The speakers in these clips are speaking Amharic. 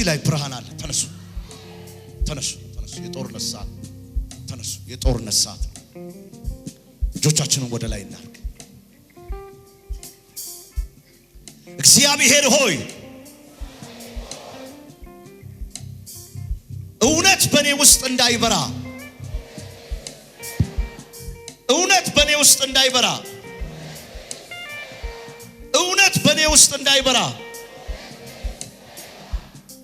ላይ ብርሃን አለ። ተነሱ ተነሱ ተነሱ። የጦርነት ሰዓት ተነሱ። የጦርነት ሰዓት ነው። እጆቻችንን ወደ ላይ እናርግ። እግዚአብሔር ሆይ እውነት በኔ ውስጥ እንዳይበራ እውነት በኔ ውስጥ እንዳይበራ እውነት በኔ ውስጥ እንዳይበራ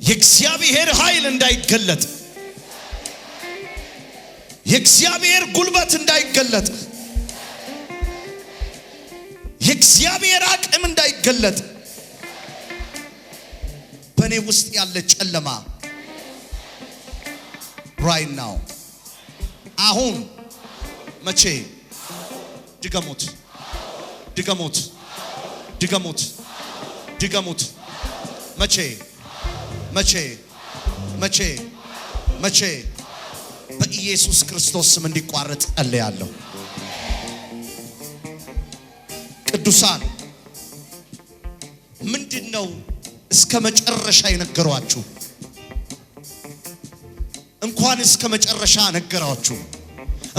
የእግዚአብሔር ኃይል እንዳይገለጥ የእግዚአብሔር ጉልበት እንዳይገለጥ የእግዚአብሔር አቅም እንዳይገለጥ በኔ ውስጥ ያለ ጨለማ right now አሁን መቼ ድገሙት ድገሙት ድገሙት ድገሙት መቼ መቼ መቼ መቼ በኢየሱስ ክርስቶስ ስም እንዲቋረጥ ጸልያለሁ። ቅዱሳን ምንድነው እስከ መጨረሻ የነገሯችሁ? እንኳን እስከ መጨረሻ ነገራችሁ፣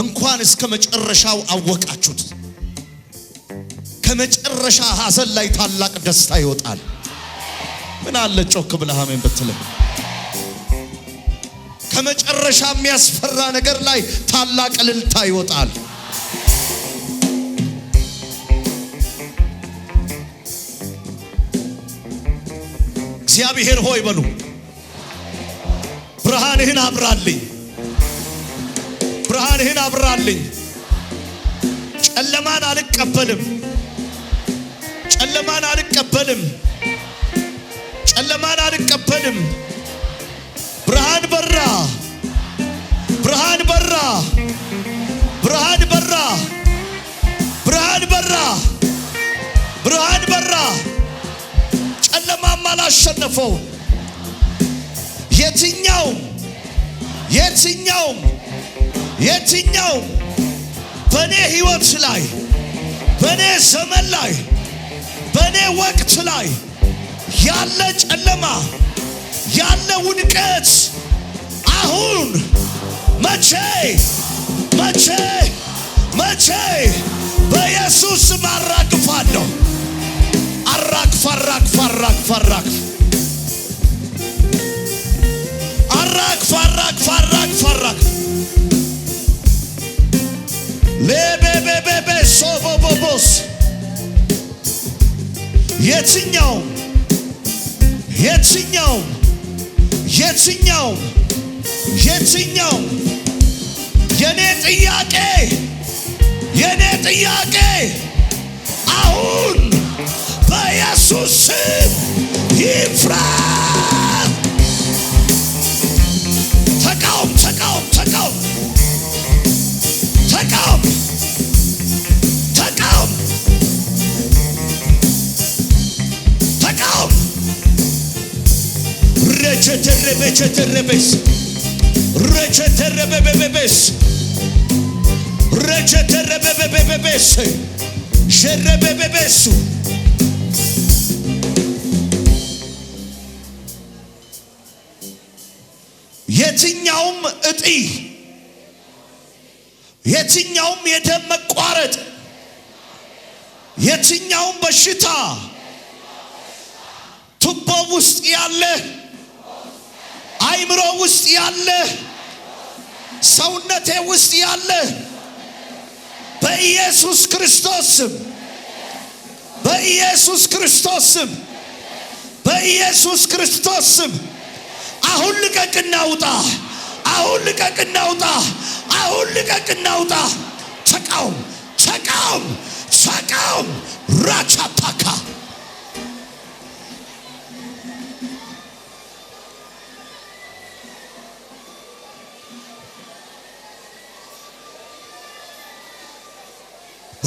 እንኳን እስከ መጨረሻው አወቃችሁት። ከመጨረሻ ሐዘን ላይ ታላቅ ደስታ ይወጣል። ምን አለ ጮክ ብለህ አሜን ብትልም ከመጨረሻ የሚያስፈራ ነገር ላይ ታላቅ እልልታ ይወጣል። እግዚአብሔር ሆይ በሉ ብርሃንህን አብራልኝ ብርሃንህን አብራልኝ። ጨለማን አልቀበልም ጨለማን አልቀበልም ጨለማን አልቀበልም። ብርሃን በራ ብርሃን በራ ብርሃን በራ ብርሃን በራ ብርሃን በራ። ጨለማም አላሸነፈው። የትኛውም በኔ ህይወት ላይ በኔ ዘመን ላይ በኔ ወቅት ላይ ያለ ጨለማ ያለ ውድቀት አሁን መቼ መቼ መቼ በኢየሱስ ስም አራግፋለሁ። አራግፍ አራግፍ አራግፍ አራግፍ አራግፍ አራግፍ አራግፍ አራግፍ ለቤቤቤቤ ሶቦቦቦስ የትኛውም የኔ ጥያቄ አሁን በኢየሱስ ስም ይፍረስ። ተቃውም ተቃውም ተቃውም ተቃውም ተቃውም ተቃውም ረቸተረበቸተረበስ ረቸተረበበበስ ረቸተረበበበበስ ሸረበበበሱ የትኛውም እጢ የትኛውም የደም መቋረጥ የትኛውም በሽታ ቱቦ ውስጥ ያለ አይምሮ ውስጥ ያለ ሰውነቴ ውስጥ ያለ በኢየሱስ ክርስቶስ ስም በኢየሱስ ክርስቶስ ስም በኢየሱስ ክርስቶስ ስም አሁን ልቀቅና ውጣ። አሁን ልቀቅና ውጣ። አሁን ልቀቅና ውጣ። ተቃውም ተቃውም ተቃውም ራቻታካ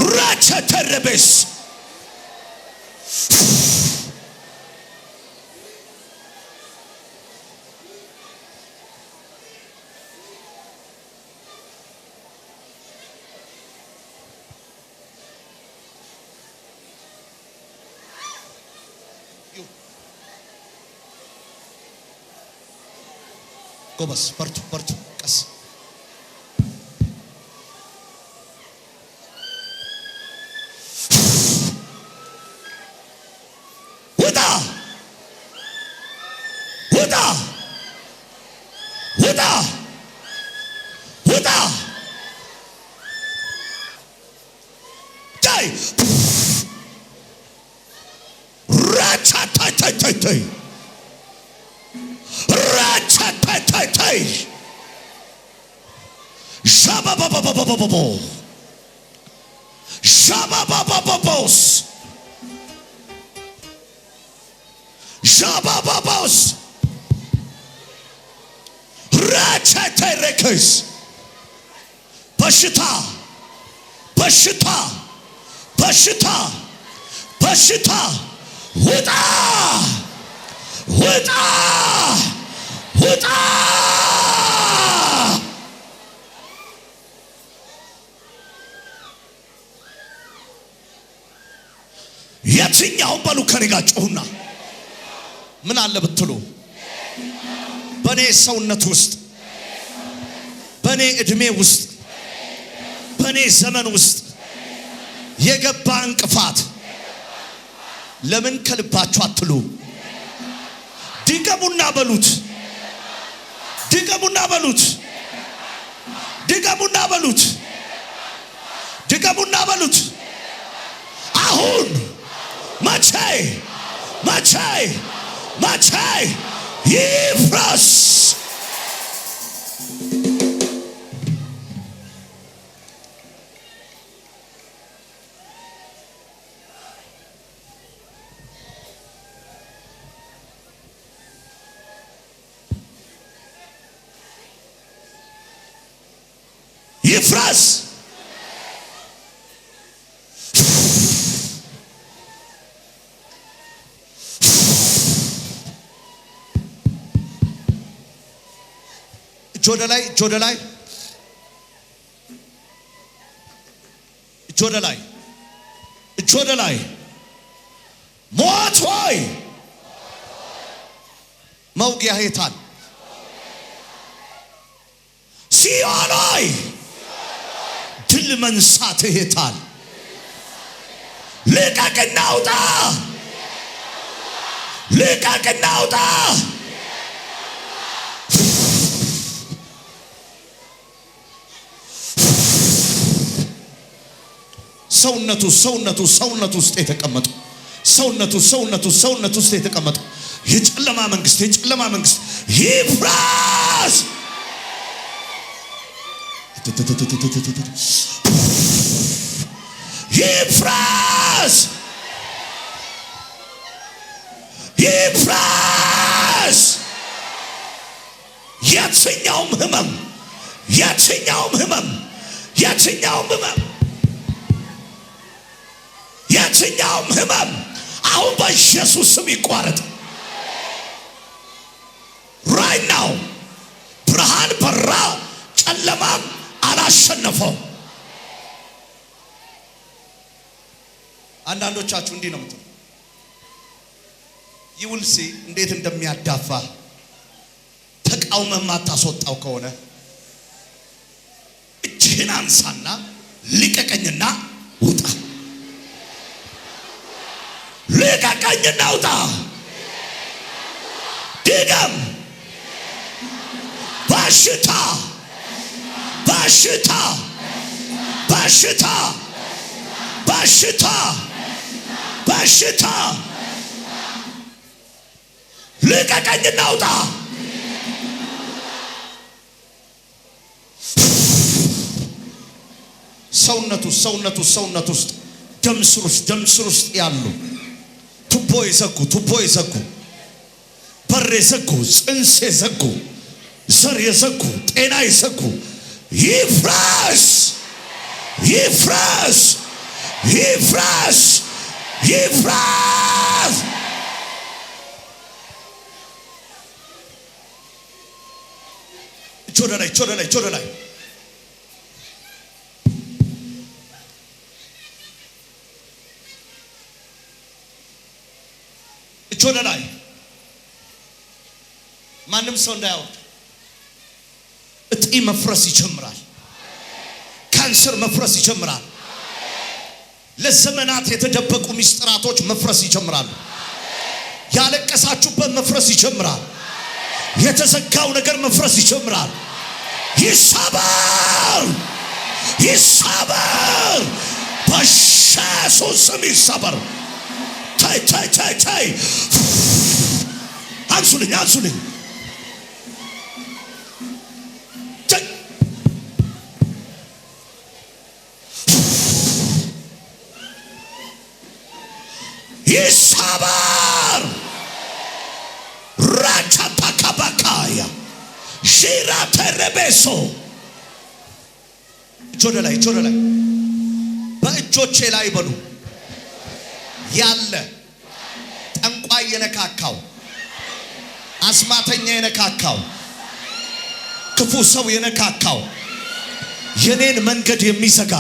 ራቻተረበስ ጎበስ በርቱ በርቱ ቀስ ውጣ ውጣ ውጣ ውጣ ዳይ ራቻታታታታይ ራቻታታታይ ሻባባባባባቦ ሻባባባባቦስ ሻባባባቦስ ራቻታይረከስ በሽታ በሽታ በሽታ በሽታ ውጣ ውጣ ውጣ የትኛው በሉ ከኔ ጋር ጮሁና ምን አለ ብትሉ በኔ ሰውነት ውስጥ በኔ እድሜ ውስጥ በኔ ዘመን ውስጥ የገባ እንቅፋት ለምን ከልባችሁ አትሉ ድገሙና በሉት ድገሙና በሉት ድገሙና በሉት ድገሙና በሉት አሁን መቼ መቼ መቼ ይፍረስ ይፍረስ እጅ ወደ ላይ እጅ ወደ ላይ እጅ ወደ ላይ እጅ ወደ ላይ ሞት ሆይ መውጊያህ የታል ሲኦል ሆይ ድል መንሳትህ የታል ልቀቅና ውጣ ልቀቅና ውጣ ሰውነቱ ውስጥ የተቀመጡ ሰውነቱ ውስጥ የተቀመጡ የጨለማ መንግስት ይፍረስ ይፍረስ ይፍረስ የትኛውም ህመም አሁን በኢየሱስ ስም ይቋረጥ right now ብርሃን በራ ጨለማም አላሸነፈው አንዳንዶቻችሁ እንዲህ ነው የምትሉ ይውልሲ እንዴት እንደሚያዳፋ ተቃውመም አታስወጣው ከሆነ እጅህን አንሳና ልቀቀኝና ውጣ ልቀቀኝና ውጣ ድገም በሽታ በሽታ በሽታ በሽታ በሽታ ልቀቀኝና ውጣ ሰውነቱ ውስጥ ደም ስር ውስጥ ያሉ ቱቦ የዘጉ በር የዘጉ ጽንስ የዘጉ ዘር የዘጉ ጤና የዘጉ ይፍረስ ይፍረስ ይፍረስ ይፍረስ ጆደ ላይ ጆደ ላይ ማንም ሰው እንዳያወርድ እጢ መፍረስ ይጀምራል። ካንሰር መፍረስ ይጀምራል። ለዘመናት የተደበቁ ሚስጥራቶች መፍረስ ይጀምራሉ። ያለቀሳችሁበት መፍረስ ይጀምራል። የተዘጋው ነገር መፍረስ ይጀምራል። ይሰበር ይሰበር በኢየሱስ ስም ይሰበር። ታይ አንሱልኝ ይሰበር ራቻፓካባካያ ሺራተረቤሶ ጆደ ላይ በእጆቼ ላይ በሉ ያለ ጠንቋይ የነካካው አስማተኛ የነካካው ክፉ ሰው የነካካው የኔን መንገድ የሚዘጋ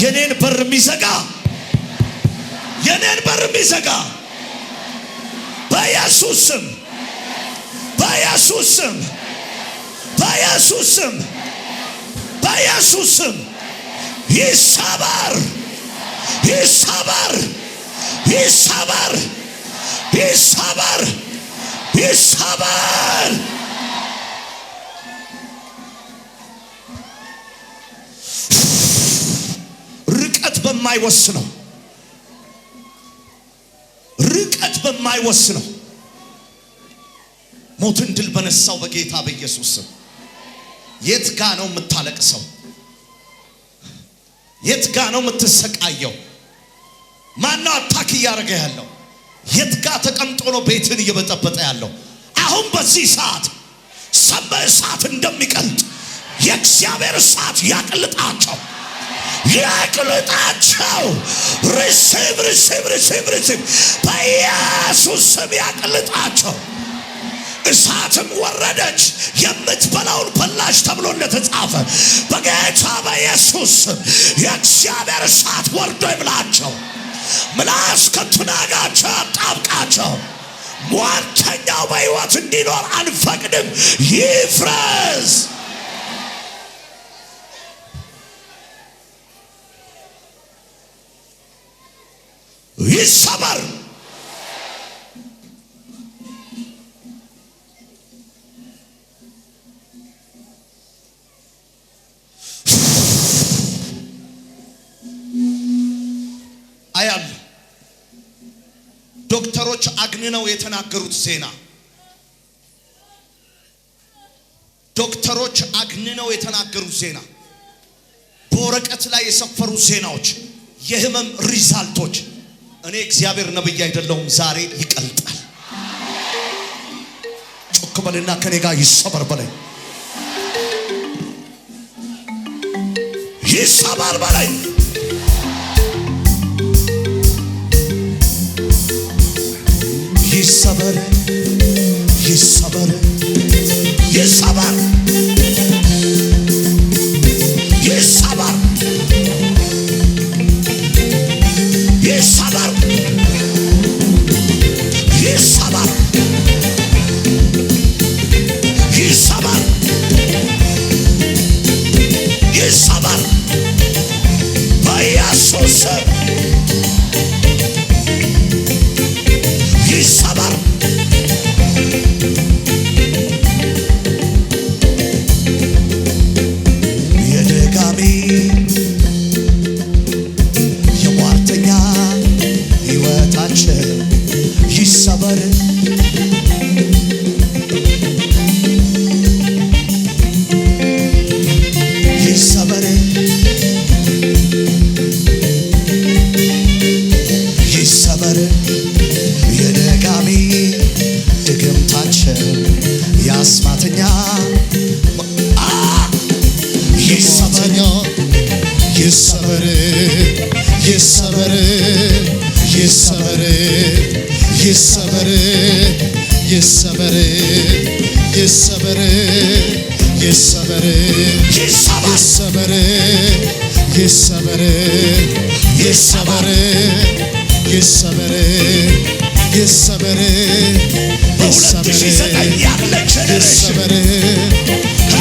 የኔን በር የሚዘጋ በኢየሱስ ስም ይሰበር ርቀት በማይወስነው ሞትን ድል በነሳው በጌታ በኢየሱስ ስም የት ጋ ነው የምታለቅሰው? የት ጋ ነው የምትሰቃየው? ማነው አታክ እያደረገ ያለው? የት ጋ ተቀምጦ ነው ቤትን እየበጠበጠ ያለው? አሁን በዚህ ሰዓት ሰማይ እሳት እንደሚቀልጥ የእግዚአብሔር እሳት ያቅልጣቸው። ሪሲቭ በኢየሱስ ስም ያቅልጣቸው። እሳትም ወረደች የምትበላውን በላሽ ተብሎ እንደተጻፈ በጌታ በኢየሱስ ስም የእግዚአብሔር እሳት ወርዶ ይብላቸው። ምላስ ከትናጋቸው አጣብቃቸው። ሟርተኛው በሕይወት እንዲኖር አንፈቅድም። ይፍረስ። ይሰበር። አያል ዶክተሮች አግንነው የተናገሩት ዜና በወረቀት ላይ የሰፈሩ ዜናዎች የህመም ሪዛልቶች እኔ እግዚአብሔር ነብይ አይደለሁም ዛሬ ይቀልጣል። ጮክ በልና ከኔ ጋር ይሰበር በለኝ። ይሰበር በለኝ። ይሰበር ይሰበር ይሰበር ይሰበር ይሰበር ይሰበር ይሰበር ይሰበር በኢየሱስ ስም ይሰበር። የደጋሚ የሟርተኛ ሕይወታቸው ይሰበር። ይሰበር ይሰበር። የደጋሚ ድግምታቸው የአስማተኛ ይሰበር ይሰበር ይሰበር ይሰበር ይሰበር ይሰበር ይሰበር ይሰበር ይሰበር ይሰበር ይሰበር ይሰበር ይሰበር ይሰበር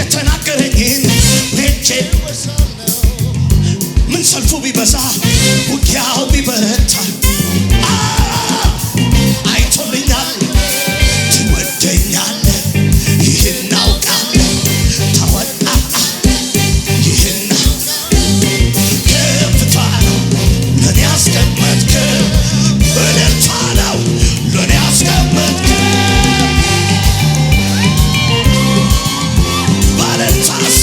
የተናገረኝን ሄጄ ምን ሰልፉ ቢበዛ ውጊያው ቢበረታ አይቶልኛል ትወደኛለህ ይህን አውቃለሁ ተወጣ ይህን ከፍታ ነው ለኔ ያስቀመጥከው እልልታ ነው ለኔ ያስቀመጥከው ባለታሲ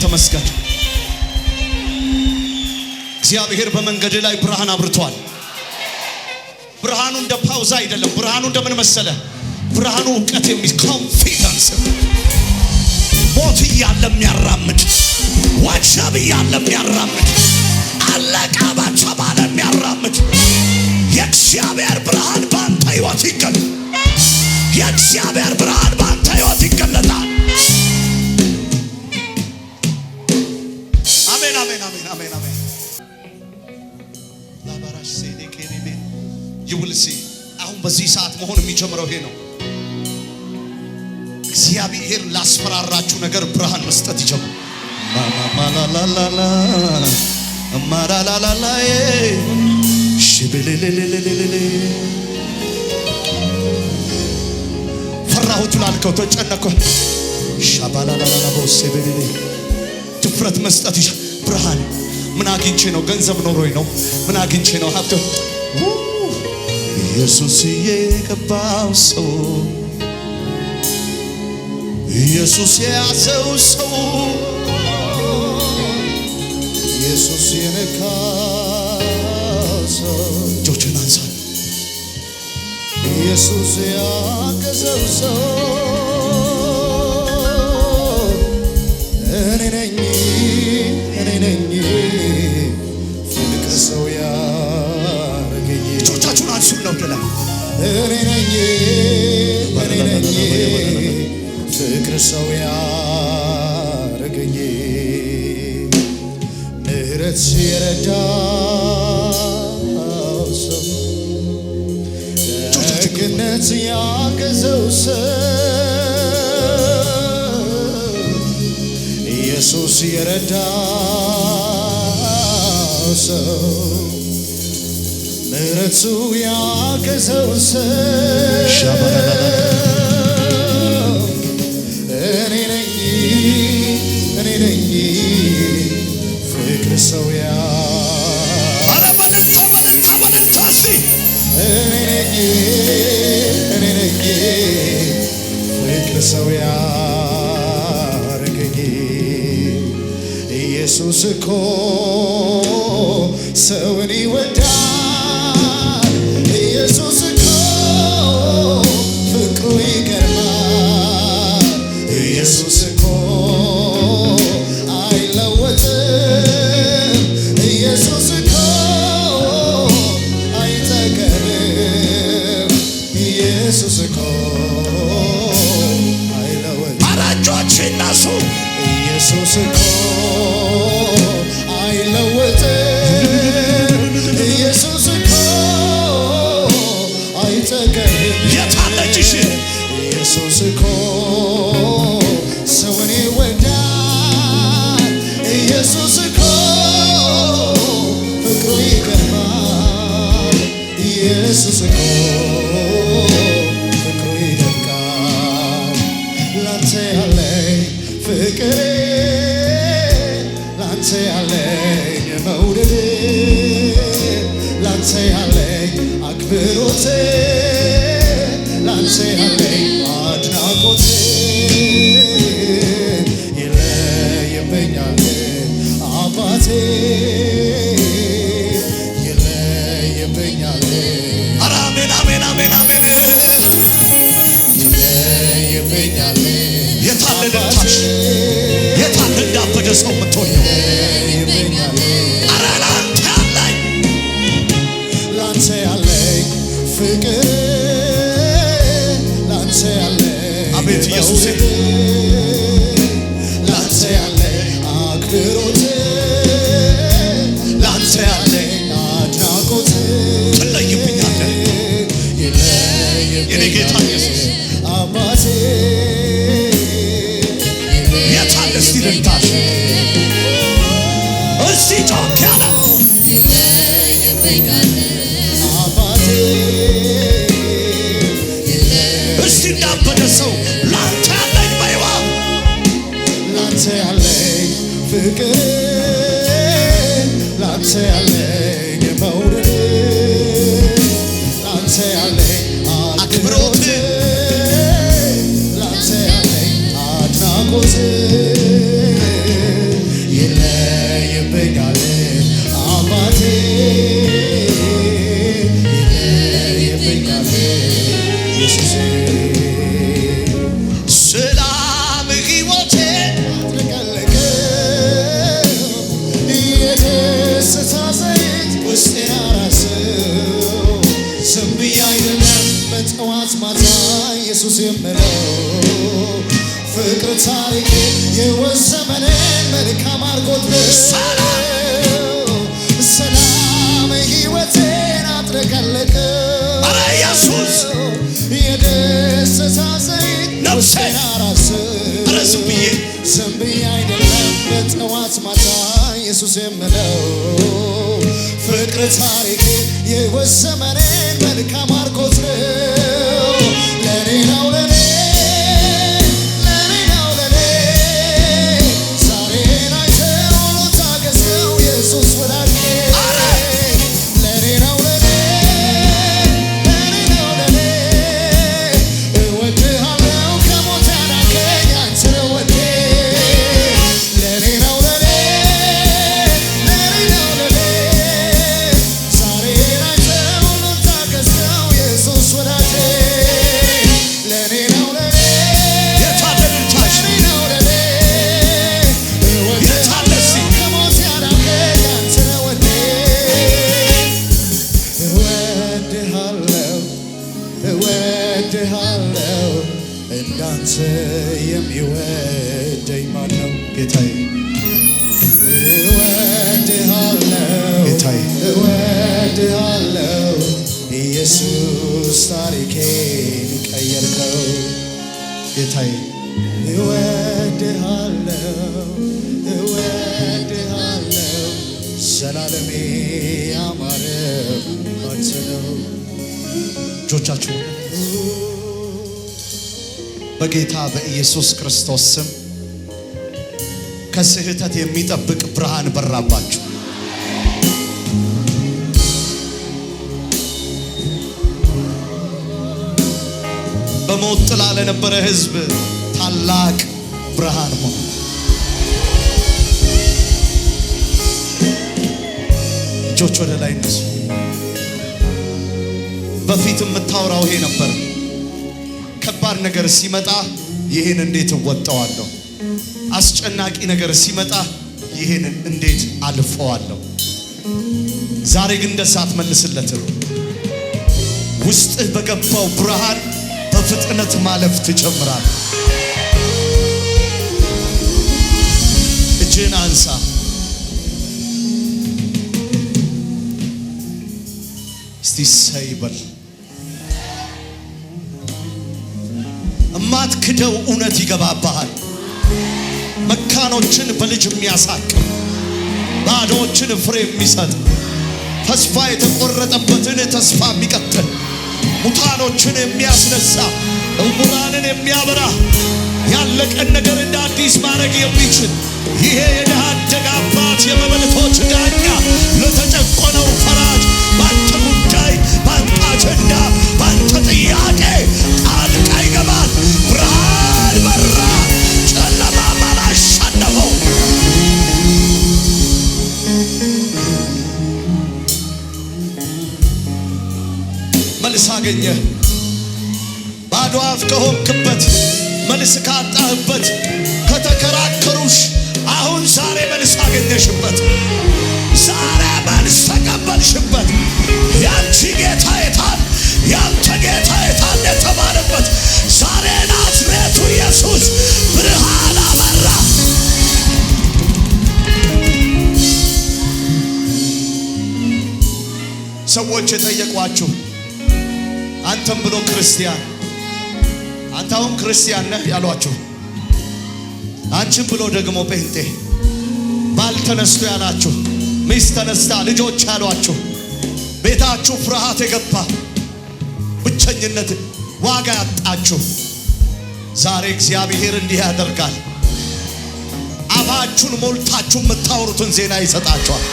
ተመስገን። እግዚአብሔር በመንገድ ላይ ብርሃን አብርቷል። ብርሃኑ እንደ ፓውዛ አይደለም። ብርሃኑ እንደምን መሰለ? ብርሃኑ እውቀት ኮንፊደንስ ሞት እያለ የሚያራምድ ወጀብ እያለ የሚያራምድ አለቃ ባለ የሚያራምድ የእግዚአብሔር ብርሃን ባንተ ሕይወት ይገለጣል። የእግዚአብሔር ብርሃን ባንተ ሕይወት ይገለጣል። አሜን አሜን አሜን አሜን አሜን። ላባራሽ ሴኔኬኔ ይውልሲ አሁን በዚህ ሰዓት መሆን የሚጀምረው ይሄ ነው። እግዚአብሔር ላስፈራራችሁ ነገር ብርሃን መስጠት ይጀምራል። ማማላላላላ ማራላላላ ሽብልልልልልል ፈራሁት ላልከው ተጨነቀ ሻባላላላቦስ በቤሌ ድፍረት መስጠት ብርሃን ምን አግኝቼ ነው? ገንዘብ ኖሮኝ ነው? ምን አግኝቼ ነው? ሀብት ኢየሱስ የገባው ሰው ኢየሱስ የያዘው ሰው ኢየሱስ የነካው ሰው እጆችን አንሳ። ኢየሱስ ያገዘው ሰው እኔ ነኝ ፍቅር ሰው ያረገኝ። እጆቻችሁን አንሱና ወደላ እኔ ነኝ ፍቅር ሰው ያረገኝ ምህረት የረዳው ሰው ደግነት ያገዘው ሰው ኢየሱስ የረዳው ሰው ምህረቱ ያገዘው ሰው እኔ ነኝ ፍቅር ሰው እኔ ነኝ ፍቅር ሰው ያረገኝ ኢየሱስ እኮ ሰውን ይወዳል። ኢየሱስ እኮ ፍቅሩ ይገርማል። ኢየሱስ እኮ አይለወጥም። ኢየሱስ እኮ አይጠገብም። ኢየሱስ እኮ አይለወጥም። አራጆች እነሱ ኢየሱስ እኮ አይለወጥም። ኢየሱስ እኮ አይጠገብም። የታለችሽ ኢየሱስ እኮ ሰውን ይወዳል። ኢየሱስ እኮ ፍቅሩ ይገርማል። ኢየሱስ እኮ ፍቅሩ ይደንቃል። ላንተ ያለኝ ፍቅሬ ላንተ ያለኝ መውደዴ ላንተ ያለኝ አክብሮቴ ላንተ ያለኝ አድናቆቴ ይለይብኛል አባቴ ይለይብኛል። ኧረ አሜን አሜን አሜን አሜን ይለይብኛል። የታለ ልታሽ የታለ እንዳበደ ሰው የምትሆነው ኧረ ላንተ ያለኝ ላንተ ያለኝ ፍቅር ላንተ ያለኝ አቤት ኢየሱስ ላንተ ያለኝ አክብሮት ላንተ ያለኝ አድናቆት ትለይብኛለህ የኔ ጌታ ኢየሱስ አባቴ የታለ እስቲ ልታሽ እስቲ ጮክ ያለ አባቴ እስቲ እንዳበደ ሰው ላንተ ያለኝ በይዋ ላንተ ያለኝ ፍቅር ላንተ ያለኝ መውደድ ላንተ ያለኝ አክብሮት ላንተ ያለኝ አድናቆት ይለይብኛል አባቴ ይለይብኛል ኢየሱሴ ሰላም ሕይወቴ አጥለቀለቀው የደስታ ዘይት ውስጤን አራሰው ዝም ብዬ አይደለም በጠዋት ማታ ኢየሱስ የምለው ፍቅር ታሪኬ የሕይወት ዘመኔን መልካም አድርጎት ነው። ሰላም ሕይወቴን አጥለቀለቀው ኧረ ኢየሱስ የደስታ ዘይት ነፍሴን አራሰው ኧረ ዝም ብዬ አይደለም በጠዋት ማታ ኢየሱስ የምለው ፍቅር ታሪኬ የሕይወት ዘመኔን መልካም አድርጎት ነው። ለኔ ነው ለኔ ለኔ ነው የሚወደኝ ማነው? ጌታዬ እወድሃለሁ ጌታዬ እወድሃለሁ ኢየሱስ ታሪኬን ቀየርከው ጌታዬ እወድሃለሁ እወድሃለሁ ዘላለሜ ያማረው አንተ ነው። እጆቻችሁ በጌታ በኢየሱስ ክርስቶስ ስም ከስህተት የሚጠብቅ ብርሃን በራባችሁ። በሞት ጥላ ለነበረ ሕዝብ ታላቅ ብርሃን ሆነ። እጆች ወደ ላይ ነሱ። በፊት የምታወራው ይሄ ነበር። ከባድ ነገር ሲመጣ ይሄን እንዴት እወጣዋለሁ? አስጨናቂ ነገር ሲመጣ ይሄን እንዴት አልፈዋለሁ? ዛሬ ግን እንደዛ አትመልስለትም። ውስጥህ በገባው ብርሃን በፍጥነት ማለፍ ትጀምራል። እጅን አንሳ። እስቲ ሰይበል እማትክደው እውነት ይገባባሃል። መካኖችን በልጅ የሚያሳክም ባዶዎችን ፍሬ የሚሰጥ ተስፋ የተቆረጠበትን ተስፋ የሚቀጥል ሙታኖችን የሚያስነሳ ዕውራንን የሚያበራ ያለቀን ነገር እንደ አዲስ ማድረግ የሚችል ይሄ የድሃ አደግ አባት የመበለቶች ዳኛ ለተጨቆነው ፈራጅ ባንተ ጉዳይ ባንተ አጀንዳ ባንተ ጥያቄ ጣልቃ ይገባል። ብርሃን በራ፣ ጨለማ አሸነፈው። መልስ አገኘ። ባዶ አፍ ከሆንክበት መልስ ካጣህበት ከተከራከሩሽ አሁን ዛሬ መልስ አገኘሽበት። ዛሬ መልስ ተቀበልሽበት። ያንቺ ጌታ የታል? ያንተ ጌታ የታል? የተባለበት ዛሬ ናዝሬቱ ኢየሱስ ብርሃን አበራ። ሰዎች የጠየቋችሁ አንተም ብሎ ክርስቲያን አንተ አሁን ክርስቲያን ነህ ያሏችሁ፣ አንቺም ብሎ ደግሞ ጴንጤ ባል ተነስቶ ያላችሁ፣ ሚስት ተነስታ ልጆች ያሏችሁ፣ ቤታችሁ ፍርሃት የገባ ብቸኝነት ዋጋ ያጣችሁ ዛሬ እግዚአብሔር እንዲህ ያደርጋል። አፋችሁን ሞልታችሁ የምታወሩትን ዜና ይሰጣችኋል።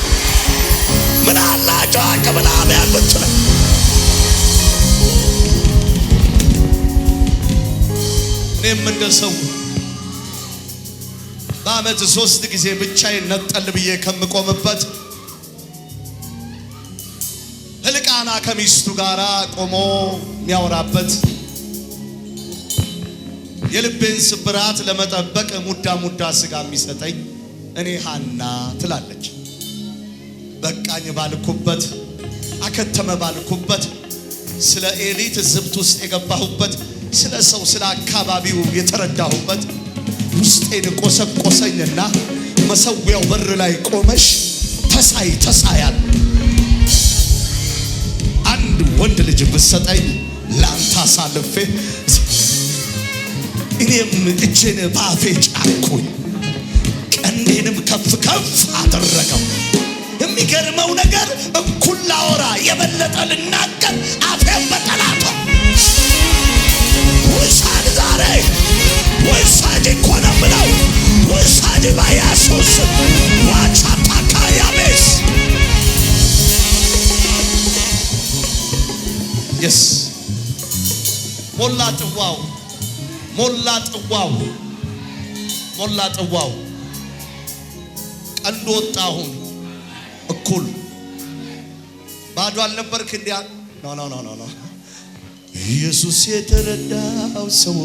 ምን አላችሁ አቅብላም ያልብትለ እኔም እንደሰው በዓመት 3 ጊዜ ብቻዬን ነጠል ብዬ ከምቆምበት ሕልቃና ከሚስቱ ጋር ቆሞ የሚያወራበት የልቤን ስብራት ለመጠበቅ ሙዳ ስጋ የሚሰጠኝ እኔ ሐና ትላለች። በቃኝ ባልኩበት አከተመ ባልኩበት ስለ ኤሊት ዝብት ውስጥ የገባሁበት ስለ ሰው ስለ አካባቢው የተረዳሁበት ውስጤን ቆሰቆሰኝና መሰዊያው በር ላይ ቆመሽ ተሳያል አንድ ወንድ ልጅ ብትሰጠኝ ላንተ አሳልፌ እኔም እጄን ባፌ ጫንኩኝ ቀንዴንም ከፍ አደረገው። የሚገርመው ነገር እኩል ላወራ የበለጠ ልናገር አፌን በጠላቷ ውሳድ ዛሬ ውሳድ እኮ ነው ብለው ውሳድ በኢየሱስ ዋቻታካ ያቤስ የስ ሞላ ጥዋው ቀንድ ወጣ። አሁን እኩል ባዶ አልነበርክ እንዲያ ኖ ኢየሱስ የተረዳው ሰው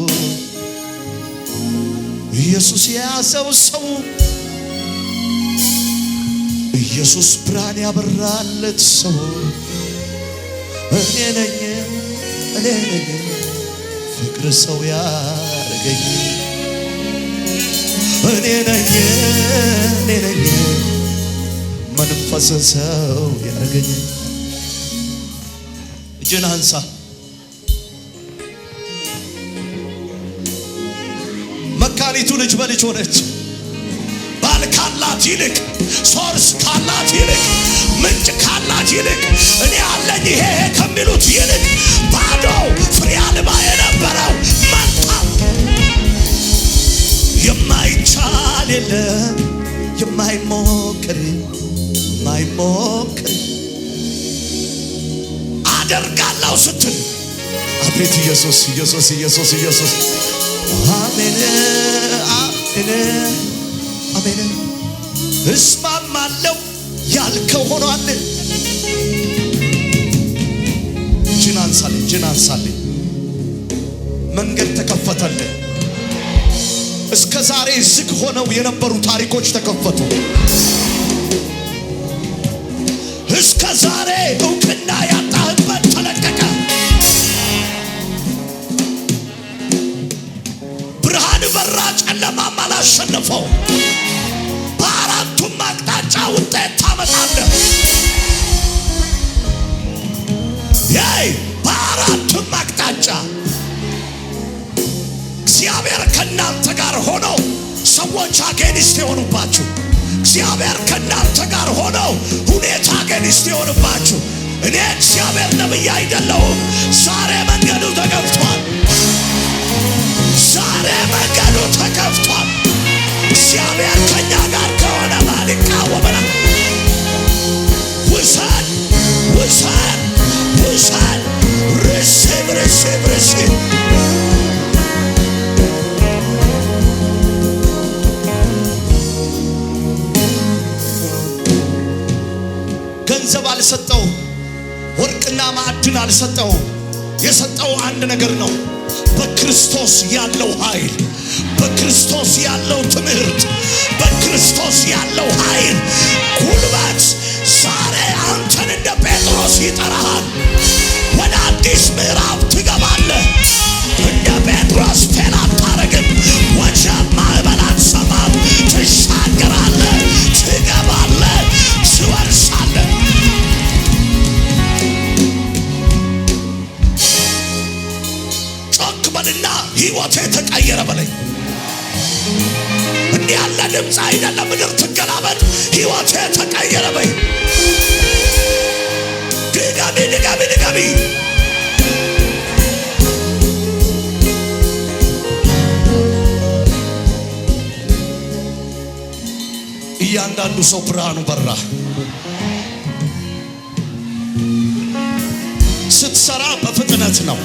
ኢየሱስ የያዘው ሰው ኢየሱስ ብርሃን ያበራለት ሰው እኔ ነኝ ፍቅር ሰው ያረገኝ እኔ ነኝ መንፈስ ሰው ያረገኝ። እጅን አንሳ። መካኒቱ ልጅ በልጅ ሆነች። ባል ካላት ይልቅ ሶርስ ካላት ይልቅ ምንጭ ካላት ይልቅ እኔ አለኝ ይሄ ከሚሉት ይልቅ ባዶ ፍሬ አልባ የነበረው መንታ የማይቻል የለም የማይሞክር አደርጋለሁ ስትል አቤት ኢየሱስ ኢየሱስ ኢየሱስ ኢየሱስ አሜን አሜን አሜን። እስማማለሁ ያልከው ሆኗል። እጅን አንሳልኝ። መንገድ ተከፈተልህ። እስከ ዛሬ ዝግ ሆነው የነበሩ ታሪኮች ተከፈቱ። እስከ ዛሬ እውቅና ያጣህበት ተለቀቀ። ብርሃን በራ፣ ጨለማም አላሸነፈው። በአራቱም አቅጣጫ ውጤት ታመጣለህ። በአራቱም አቅጣጫ እግዚአብሔር ከእናንተ ጋር ሆኖ ሰዎች አጌንስት የሆኑባችሁ፣ እግዚአብሔር ከእናንተ ጋር ሆኖ ሁኔታ አጌንስት የሆኑባችሁ። እኔ እግዚአብሔር ነብይ አይደለሁም። ዛሬ መንገዱ ተከፍቷል። ዛሬ መንገዱ ተከፍቷል። እግዚአብሔር ከኛ ጋር ከሆነ ማን ይቃወመናል? ውሰድ ውሰድ ውሰድ። ርሲብ ርሲብ ርሲብ። ገንዘብ አልሰጠው፣ ወርቅና ማዕድን አልሰጠው። የሰጠው አንድ ነገር ነው። በክርስቶስ ያለው ኃይል፣ በክርስቶስ ያለው ትምህርት፣ በክርስቶስ ያለው ኃይል ጉልበት ዛሬ አንተን እንደ ጴጥሮስ ይጠራሃል። ወደ አዲስ ምዕራፍ ትገባለህ። እንደ ጴጥሮስ ፌል አታረግም። ወጀብ ማዕበል አትሰማም። ትሻገራለህ፣ ትገባለህ፣ ትወርሳለህ። ጮክ በልና ሕይወቴ ተቀየረ በለኝ። እንዲህ ያለ ድምፅ አይደለም። ምድር ትገላበጥ። ሕይወቴ ተቀየረ በይ። ድገሚ ድገሚ ድገሚ። እያንዳንዱ ሰው ብርሃኑ በራ። ስትሰራ በፍጥነት ነው።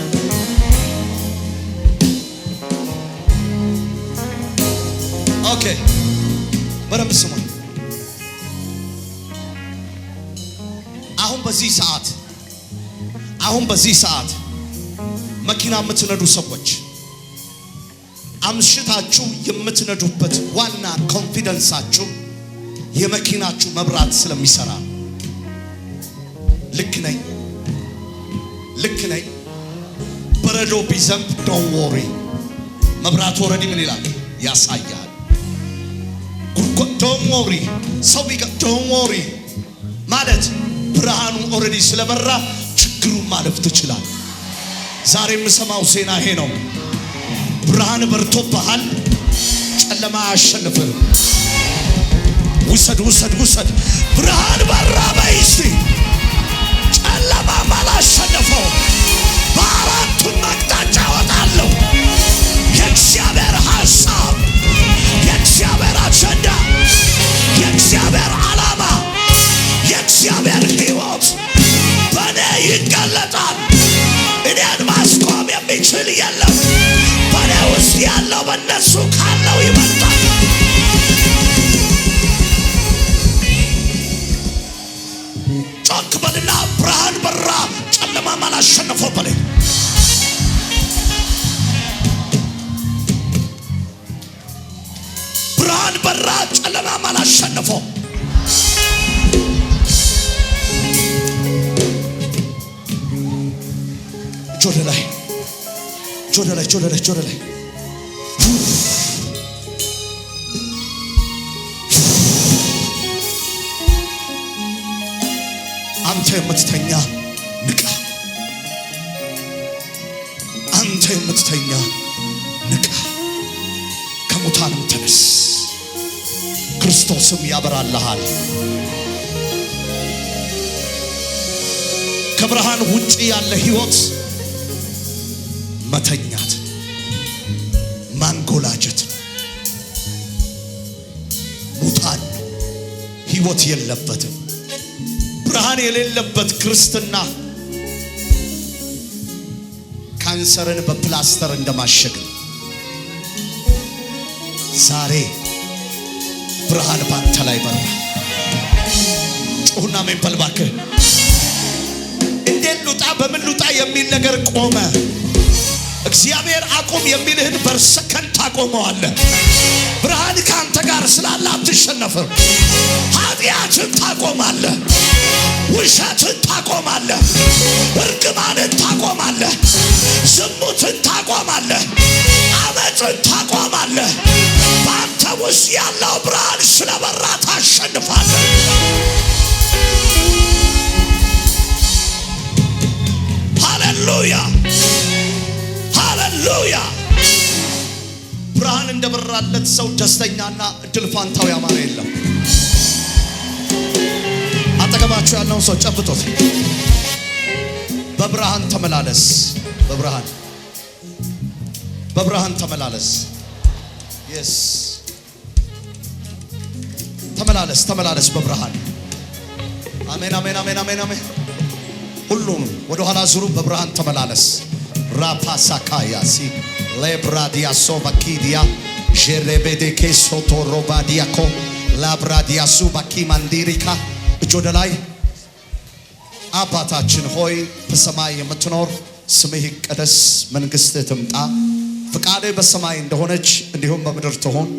ኦኬ፣ በደንብ ስሙ። አሁን በዚህ ሰዓት መኪና የምትነዱ ሰዎች አምሽታችሁ የምትነዱበት ዋና ኮንፊደንሳችሁ የመኪናችሁ መብራት ስለሚሰራ። ልክ ነኝ። በረዶ ቢዘንብ ዶንት ወሪ፣ መብራቱ ኦልሬዲ ምን ይላል? ያሳያል። ዶንት ወሪ፣ ሰው ቢጋ ዶንት ወሪ ማለት ብርሃኑ ኦልሬዲ ስለበራ ችግሩን ማለፍ ትችላል። ዛሬ የምሰማው ዜና ይሄ ነው። ብርሃን በርቶብሃል፣ ጨለማ አያሸንፍም። ውሰድ ውሰድ ውሰድ። ብርሃን በራ በይ እስቲ። ጨለማ አላሸነፈው። በአራቱም አቅጣጫ እወጣለሁ። የእግዚአብሔር ሐሳብ፣ የእግዚአብሔር አጀንዳ፣ የእግዚአብሔር ዓላማ፣ የእግዚአብሔር ሕይወት በእኔ ይገለጣል። እኔን ማስቆም የሚችል የለም። በእኔ ውስጥ ያለው በእነሱ ካለው ይበልጣል። ጮክ በልና ብርሃን በራ፣ ጨለማም አላሸነፈው በለኝ። ብርሃን በራ፣ ጨለማም አላሸነፈው። ጆደ ላይ የምትተኛ ንቃ። አንተ የምትተኛ ንቃ፣ ከሙታንም ተነስ፣ ክርስቶስም ያበራልሃል። ከብርሃን ውጪ ያለ ህይወት መተኛት፣ ማንጎላጀት፣ ሙታን ህይወት የለበትም። ብርሃን የሌለበት ክርስትና ካንሰርን በፕላስተር እንደማሸግ። ዛሬ ብርሃን ባንተ ላይ በራ። ጩሁና መንፈል ባከ። እንዴት ልውጣ በምን ልውጣ የሚል ነገር ቆመ። እግዚአብሔር አቁም የሚልህን በሰከንድ ታቆመዋለህ። ብርሃን ካንተ ጋር ስላለ አትሸነፍም። ኃጢአትን ታቆማለህ፣ ውሸትን ታቆማለህ፣ እርግማንን ታቆማለህ፣ ዝሙትን ታቆማለህ፣ አመፅን ታቆማለህ። በአንተ ውስጥ ያለው ብርሃን ስለበራ ታሸንፋለህ። ሃሌሉያ ሃሌሉያ። ብርሃን እንደበራለት ሰው ደስተኛና እድል ፋንታው ያማረ የለም። አጠገባችሁ ያለውን ሰው ጨብጦት በብርሃን ተመላለስ። በብርሃን ተመላለስ። yes ተመላለስ በብርሃን። አሜን አሜን አሜን አሜን አሜን። ሁሉም ወደ ኋላ ዙሩ። በብርሃን ተመላለስ። ራፓሳካያሲ ለብራዲያ ሶባኪዲያ ጀሬቤዴኬ ሶቶሮባዲያኮ ላብራዲያ ሱባኪ ማንዲሪካ። እጅ ወደ ላይ። አባታችን ሆይ በሰማይ የምትኖር ስምህ ይቀደስ፣ መንግሥትህ ትምጣ፣ ፍቃድህ በሰማይ እንደሆነች እንዲሁም በምድር ትሁን።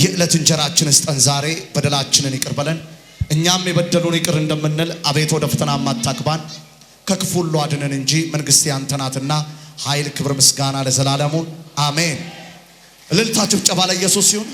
የዕለት እንጀራችንን ስጠን ዛሬ፣ በደላችንን ይቅር በለን እኛም የበደሉን ይቅር እንደምንል፣ አቤት ወደ ፈተና አታግባን ከክፉ ሁሉ አድነን እንጂ መንግሥት ያንተ ናትና ኃይል፣ ክብር፣ ምስጋና ለዘላለሙ አሜን። እልልታ ጭብጨባ ለኢየሱስ ይሁን።